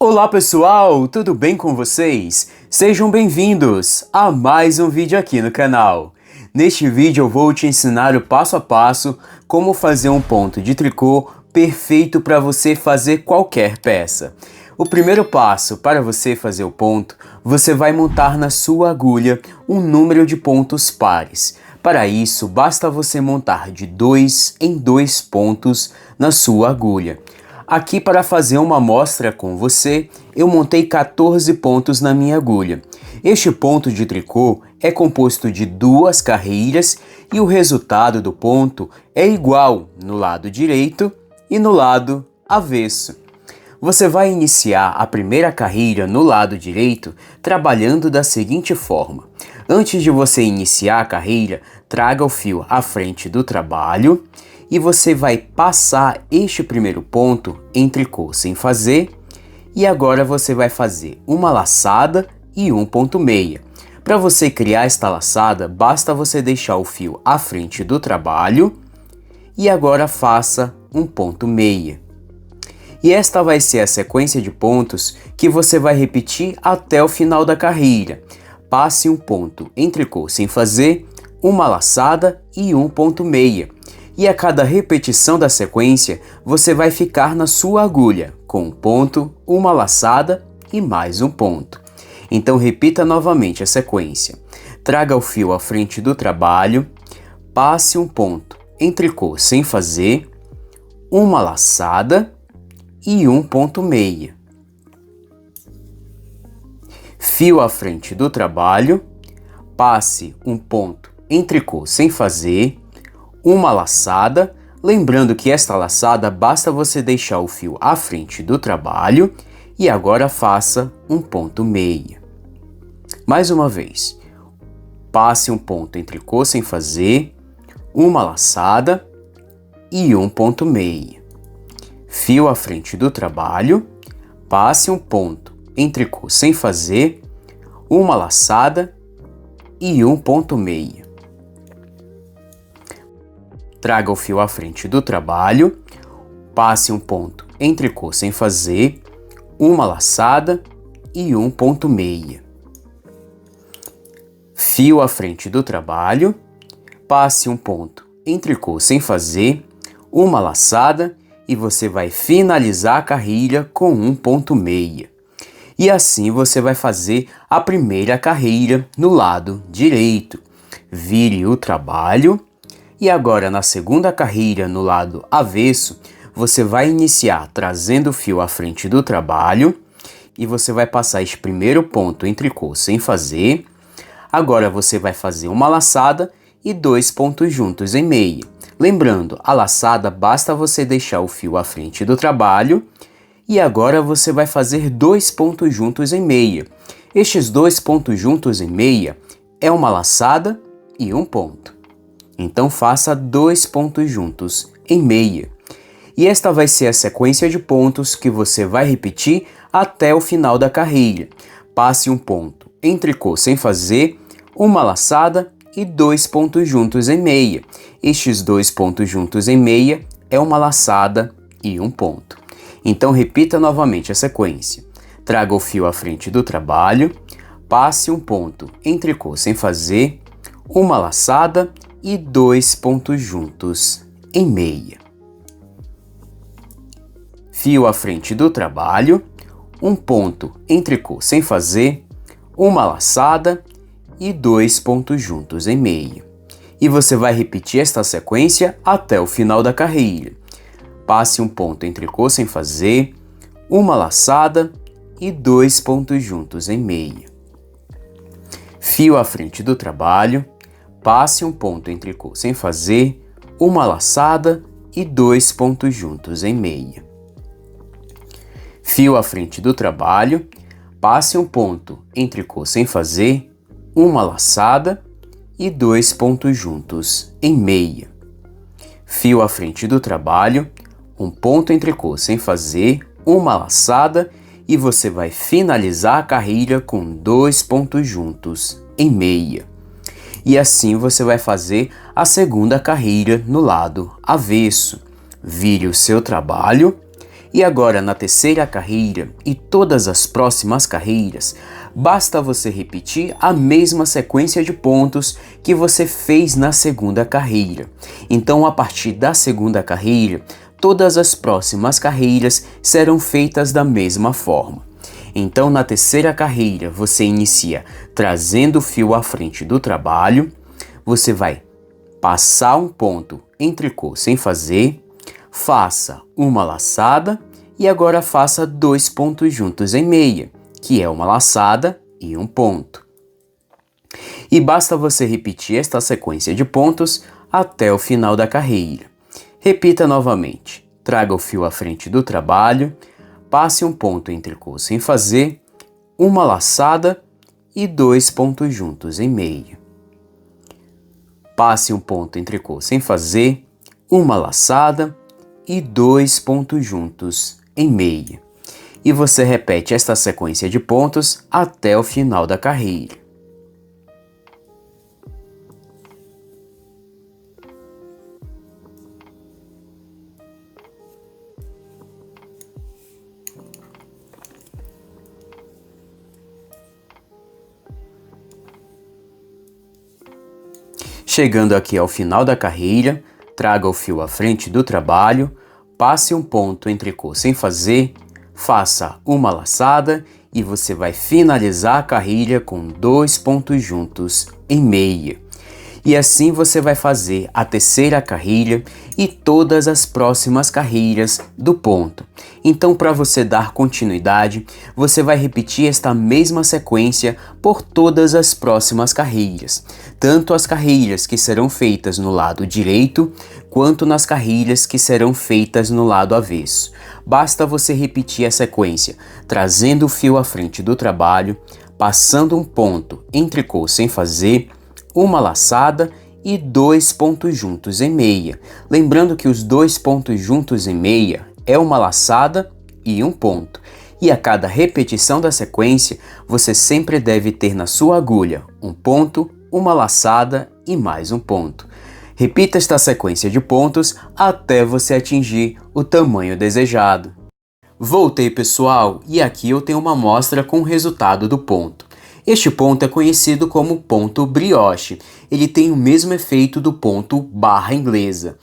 Olá pessoal, tudo bem com vocês? Sejam bem-vindos a mais um vídeo aqui no canal. Neste vídeo eu vou te ensinar o passo a passo como fazer um ponto de tricô perfeito para você fazer qualquer peça. O primeiro passo para você fazer o ponto, você vai montar na sua agulha um número de pontos pares. Para isso, basta você montar de 2 em 2 pontos na sua agulha. Aqui, para fazer uma amostra com você, eu montei 14 pontos na minha agulha. Este ponto de tricô é composto de 2 carreiras e o resultado do ponto é igual no lado direito e no lado avesso. Você vai iniciar a primeira carreira no lado direito trabalhando da seguinte forma. Antes de você iniciar a carreira, traga o fio à frente do trabalho e você vai passar este primeiro ponto em tricô sem fazer, e agora você vai fazer uma laçada e um ponto meia. Para você criar esta laçada, basta você deixar o fio à frente do trabalho e agora faça um ponto meia. E esta vai ser a sequência de pontos que você vai repetir até o final da carreira. Passe um ponto em tricô sem fazer, uma laçada e um ponto meia. E a cada repetição da sequência, você vai ficar na sua agulha, com um ponto, uma laçada e mais um ponto. Então repita novamente a sequência. Traga o fio à frente do trabalho, passe um ponto em tricô sem fazer, uma laçada e um ponto meia. Fio à frente do trabalho, passe um ponto em tricô sem fazer, uma laçada, lembrando que esta laçada basta você deixar o fio à frente do trabalho e agora faça um ponto meia. Mais uma vez, passe um ponto em tricô sem fazer, uma laçada e um ponto meia. Fio à frente do trabalho, passe um ponto em tricô sem fazer, uma laçada e um ponto meia. Traga o fio à frente do trabalho, passe um ponto em tricô sem fazer, uma laçada e um ponto meia. Fio à frente do trabalho, passe um ponto em tricô sem fazer, uma laçada e você vai finalizar a carreira com um ponto meia. E assim você vai fazer a primeira carreira no lado direito. Vire o trabalho. E agora, na segunda carreira, no lado avesso, você vai iniciar trazendo o fio à frente do trabalho e você vai passar este primeiro ponto em tricô sem fazer. Agora você vai fazer uma laçada e 2 pontos juntos em meia. Lembrando, a laçada basta você deixar o fio à frente do trabalho e agora você vai fazer 2 pontos juntos em meia. Estes 2 pontos juntos em meia é uma laçada e um ponto. Então faça 2 pontos juntos em meia. E esta vai ser a sequência de pontos que você vai repetir até o final da carreira. Passe um ponto em tricô sem fazer, uma laçada e 2 pontos juntos em meia. Estes 2 pontos juntos em meia é uma laçada e um ponto. Então repita novamente a sequência. Traga o fio à frente do trabalho, passe um ponto em tricô sem fazer, uma laçada e 2 pontos juntos em meia. Fio à frente do trabalho, um ponto em tricô sem fazer, uma laçada e 2 pontos juntos em meia. E você vai repetir esta sequência até o final da carreira. Passe um ponto em tricô sem fazer, uma laçada e 2 pontos juntos em meia. Fio à frente do trabalho, passe um ponto em tricô sem fazer, uma laçada e 2 pontos juntos em meia. Fio à frente do trabalho, passe um ponto em tricô sem fazer, uma laçada e 2 pontos juntos em meia. Fio à frente do trabalho, um ponto em tricô sem fazer, uma laçada e você vai finalizar a carreira com 2 pontos juntos em meia. E assim você vai fazer a segunda carreira no lado avesso. Vire o seu trabalho E agora na terceira carreira e todas as próximas carreiras, basta você repetir a mesma sequência de pontos que você fez na segunda carreira. Então, a partir da segunda carreira, todas as próximas carreiras serão feitas da mesma forma. Então, na terceira carreira, você inicia trazendo o fio à frente do trabalho, você vai passar um ponto em tricô sem fazer, faça uma laçada e agora faça 2 pontos juntos em meia, que é uma laçada e um ponto. E basta você repetir esta sequência de pontos até o final da carreira. Repita novamente, traga o fio à frente do trabalho, passe um ponto em tricô sem fazer, uma laçada e 2 pontos juntos em meia. Passe um ponto em tricô sem fazer, uma laçada e 2 pontos juntos em meia. E você repete esta sequência de pontos até o final da carreira. Chegando aqui ao final da carreira, traga o fio à frente do trabalho, passe um ponto em tricô sem fazer, faça uma laçada e você vai finalizar a carreira com 2 pontos juntos em meia. E assim você vai fazer a terceira carreira e todas as próximas carreiras do ponto. Então, para você dar continuidade, você vai repetir esta mesma sequência por todas as próximas carreiras, tanto as carreiras que serão feitas no lado direito, quanto nas carreiras que serão feitas no lado avesso. Basta você repetir a sequência, trazendo o fio à frente do trabalho, passando um ponto em tricô sem fazer, uma laçada e 2 pontos juntos em meia. Lembrando que os 2 pontos juntos em meia é uma laçada e um ponto. E a cada repetição da sequência, você sempre deve ter na sua agulha um ponto, uma laçada e mais um ponto. Repita esta sequência de pontos até você atingir o tamanho desejado. Voltei, pessoal, e aqui eu tenho uma amostra com o resultado do ponto. Este ponto é conhecido como ponto brioche. Ele tem o mesmo efeito do ponto barra inglesa.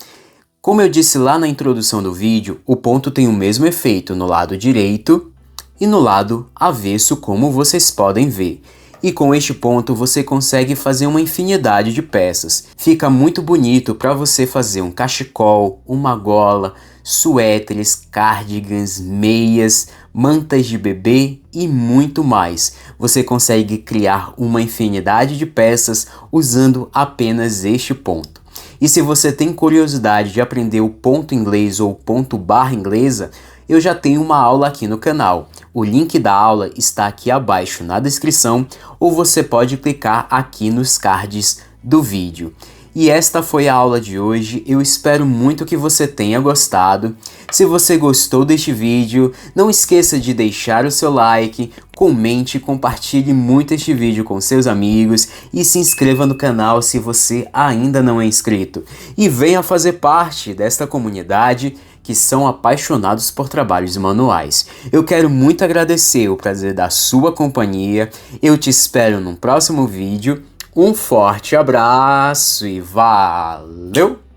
Como eu disse lá na introdução do vídeo, o ponto tem o mesmo efeito no lado direito e no lado avesso, como vocês podem ver. E com este ponto você consegue fazer uma infinidade de peças. Fica muito bonito para você fazer um cachecol, uma gola, suéteres, cardigans, meias, mantas de bebê e muito mais. Você consegue criar uma infinidade de peças usando apenas este ponto. E se você tem curiosidade de aprender o ponto inglês ou ponto barra inglesa, eu já tenho uma aula aqui no canal. O link da aula está aqui abaixo na descrição ou você pode clicar aqui nos cards do vídeo. E esta foi a aula de hoje, eu espero muito que você tenha gostado. Se você gostou deste vídeo, não esqueça de deixar o seu like, comente e compartilhe muito este vídeo com seus amigos e se inscreva no canal se você ainda não é inscrito. E venha fazer parte desta comunidade que são apaixonados por trabalhos manuais. Eu quero muito agradecer o prazer da sua companhia, eu te espero no próximo vídeo. Um forte abraço e valeu!